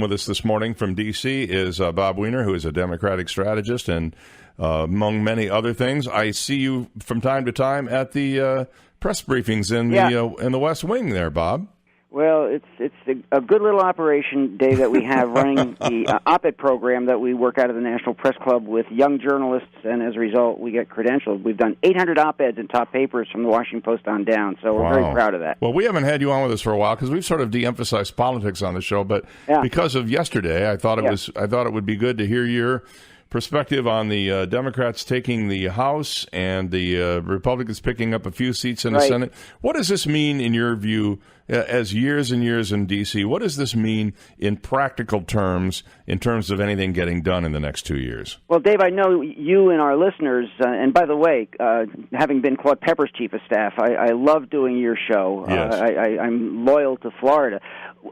With us this morning from D.C. is Bob Weiner, who is a Democratic strategist, and among many other things, I see you from time to time at the press briefings in the West Wing there, Bob. Well, it's a good little operation, Dave, that we have running the op-ed program that we work out of the National Press Club with young journalists, and as a result, we get credentialed. We've done 800 op-eds in top papers from the Washington Post on down, so we're very proud of that. Well, we haven't had you on with us for a while because we've sort of de-emphasized politics on the show, but because of yesterday, I thought it would be good to hear your perspective on the Democrats taking the House and the Republicans picking up a few seats in the Senate. What does this mean, in your view, as years and years in D.C., what does this mean in practical terms, in terms of anything getting done in the next 2 years? Well, Dave, I know you and our listeners, and by the way, having been Claude Pepper's chief of staff, I love doing your show. Yes. I'm loyal to Florida.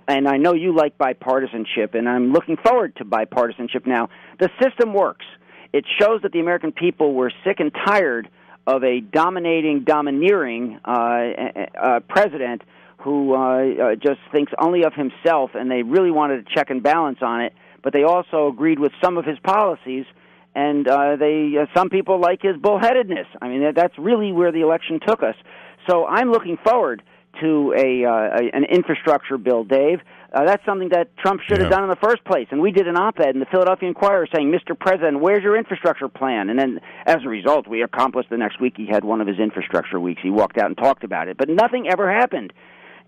And I know you like bipartisanship, and I'm looking forward to bipartisanship now. The system works. It shows that the American people were sick and tired of a domineering president who just thinks only of himself, and they really wanted a check and balance on it, but they also agreed with some of his policies, and some people like his bullheadedness. I mean, that's really where the election took us. So I'm looking forward to an infrastructure bill, Dave. That's something that Trump should have done in the first place. And we did an op-ed in the Philadelphia Inquirer saying, Mr. President, where's your infrastructure plan? And then, as a result, we accomplished the next week he had one of his infrastructure weeks. He walked out and talked about it. But nothing ever happened.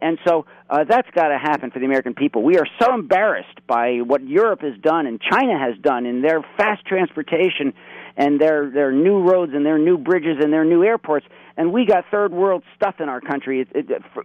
And so that's got to happen for the American people. We are so embarrassed by what Europe has done and China has done in their fast transportation and their new roads and their new bridges and their new airports. And we got third world stuff in our country,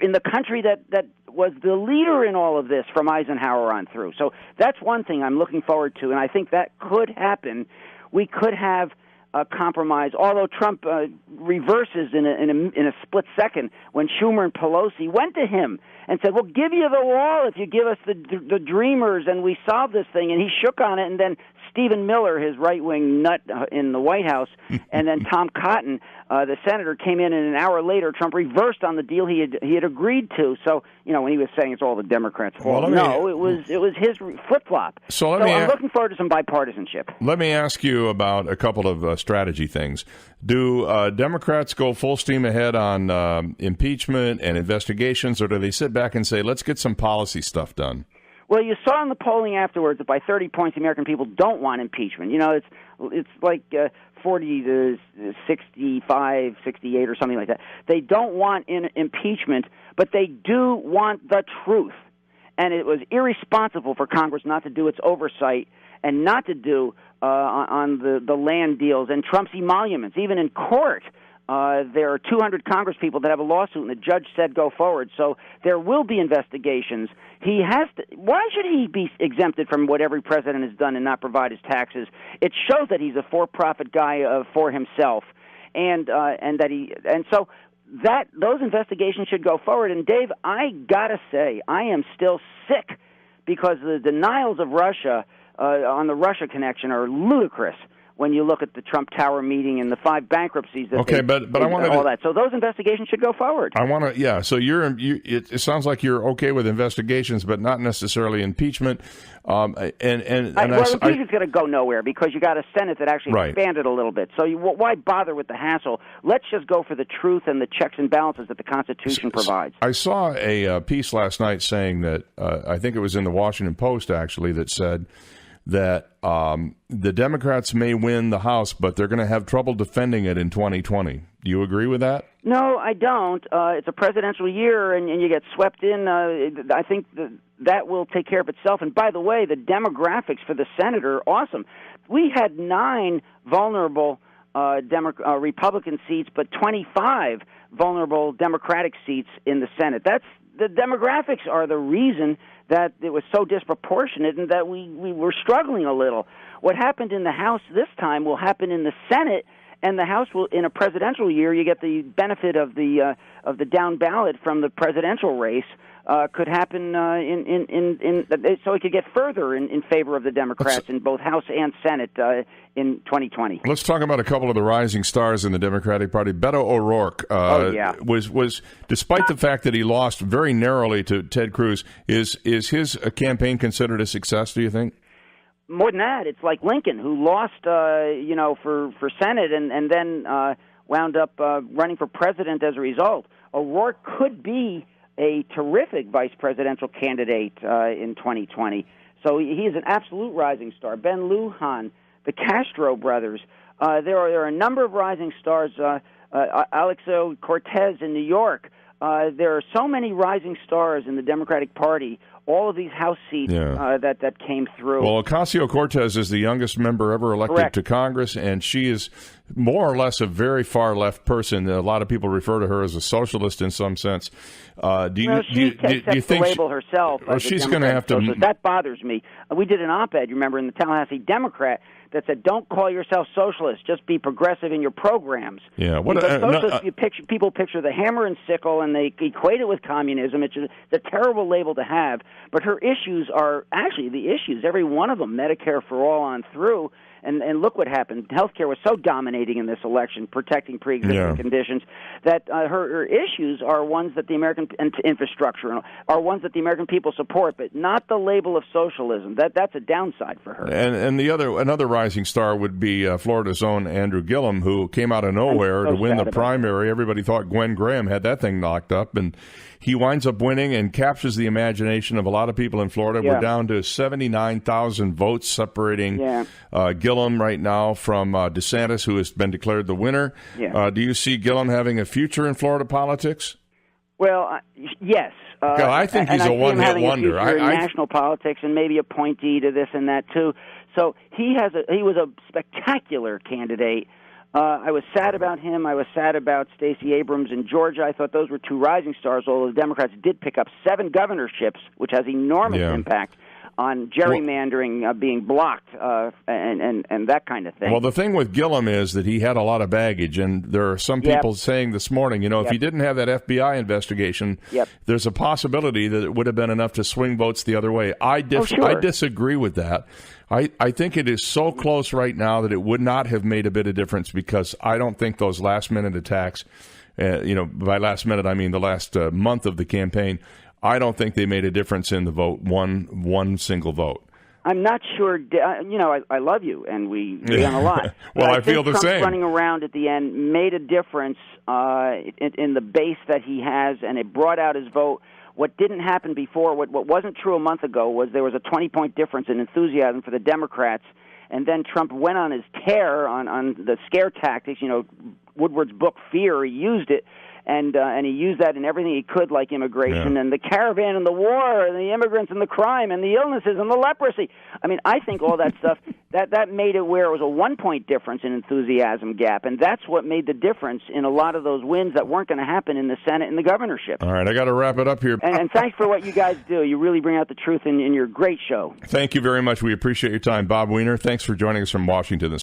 in the country that was the leader in all of this from Eisenhower on through. So that's one thing I'm looking forward to, and I think that could happen. We could have a compromise, although Trump reverses in a split second when Schumer and Pelosi went to him and said, we'll give you the wall if you give us the dreamers and we solve this thing. And he shook on it, and then Stephen Miller, his right-wing nut in the White House, and then Tom Cotton, the senator, came in, and an hour later Trump reversed on the deal he had agreed to. So, when he was saying it's all the Democrats' fault, it was his flip-flop. So I'm looking forward to some bipartisanship. Let me ask you about a couple of strategy things. Do Democrats go full steam ahead on impeachment and investigations, or do they sit back and say, let's get some policy stuff done? Well, you saw in the polling afterwards that by 30 points, the American people don't want impeachment. It's like 40 to 65, 68 or something like that. They don't want impeachment, but they do want the truth. And it was irresponsible for Congress not to do its oversight and not to do on the land deals and Trump's emoluments. Even in court, there are 200 Congress people that have a lawsuit, and the judge said go forward. So there will be investigations. He has to. Why should he be exempted from what every president has done and not provide his taxes? It shows that he's a for-profit guy for himself, and so those investigations should go forward. And Dave, I gotta say, I am still sick because the denials of Russia on the Russia connection are ludicrous. When you look at the Trump Tower meeting and the 5 bankruptcies that but I want all that. So those investigations should go forward. I want to, So it sounds like you're okay with investigations, but not necessarily impeachment. Impeachment's going to go nowhere because you got a Senate that actually expanded a little bit. So why bother with the hassle? Let's just go for the truth and the checks and balances that the Constitution provides. I saw a piece last night saying that I think it was in the Washington Post actually that said that the Democrats may win the House, but they're going to have trouble defending it in 2020. Do you agree with that? No, I don't. It's a presidential year, and you get swept in. I think that will take care of itself. And by the way, the demographics for the Senate are awesome. We had 9 vulnerable Republican seats, but 25 vulnerable Democratic seats in the Senate. The demographics are the reason that it was so disproportionate and that we were struggling a little. What happened in the House this time will happen in the Senate, and the House will, in a presidential year, you get the benefit of the down ballot from the presidential race. Could happen so it could get further in favor of the Democrats in both House and Senate in 2020. Let's talk about a couple of the rising stars in the Democratic Party. Beto O'Rourke was despite the fact that he lost very narrowly to Ted Cruz, is his campaign considered a success, do you think? More than that, it's like Lincoln, who lost for Senate and then wound up running for president as a result. O'Rourke could be a terrific vice presidential candidate in 2020. So he is an absolute rising star. Ben Lujan, the Castro brothers. There are a number of rising stars. Alexio Cortez in New York. There are so many rising stars in the Democratic Party. All of these House seats that came through. Well, Ocasio-Cortez is the youngest member ever elected to Congress, and she is more or less a very far-left person. A lot of people refer to her as a socialist in some sense. Do you think the label herself? Well, she's going to have to. Socialist. That bothers me. We did an op-ed, you remember, in the Tallahassee Democrat that said, "Don't call yourself socialist; just be progressive in your programs." Yeah, people picture the hammer and sickle, and they equate it with communism. It's a terrible label to have. But her issues are actually the issues. Every one of them, Medicare for all on through. And look what happened. Healthcare was so dominating in this election, protecting pre-existing conditions, that her issues are ones that the American infrastructure are ones that the American people support, but not the label of socialism. That's a downside for her. And another rising star would be Florida's own Andrew Gillum, who came out of nowhere to win the primary. Everybody thought Gwen Graham had that thing knocked up, and he winds up winning and captures the imagination of a lot of people in Florida. We're down to 79,000 votes separating Gillum right now from DeSantis, who has been declared the winner. Do you see Gillum having a future in Florida politics? Well, yes. I think he's a one-hit wonder. In national politics and maybe appointee to this and that too. So he was a spectacular candidate. I was sad about him. I was sad about Stacey Abrams in Georgia. I thought those were two rising stars, although the Democrats did pick up 7 governorships, which has enormous impact on gerrymandering being blocked and that kind of thing. Well, the thing with Gillum is that he had a lot of baggage, and there are some people saying this morning, if he didn't have that FBI investigation, there's a possibility that it would have been enough to swing votes the other way. I disagree with that. I think it is so close right now that it would not have made a bit of difference, because I don't think those last-minute attacks, by last minute I mean the last month of the campaign, I don't think they made a difference in the vote, one single vote. I'm not sure. I love you, and we agree on a lot. Well, I feel the Trump same. Running around at the end made a difference in the base that he has, and it brought out his vote. What didn't happen before, what wasn't true a month ago, was there was a 20-point difference in enthusiasm for the Democrats, and then Trump went on his tear on the scare tactics. Woodward's book, Fear, he used it. And he used that in everything he could, like immigration and the caravan and the war and the immigrants and the crime and the illnesses and the leprosy. I mean, I think all that stuff, that made it where it was a 1-point difference in enthusiasm gap, and that's what made the difference in a lot of those wins that weren't going to happen in the Senate and the governorship. All right, I got to wrap it up here. And thanks for what you guys do. You really bring out the truth in your great show. Thank you very much. We appreciate your time. Bob Weiner, thanks for joining us from Washington.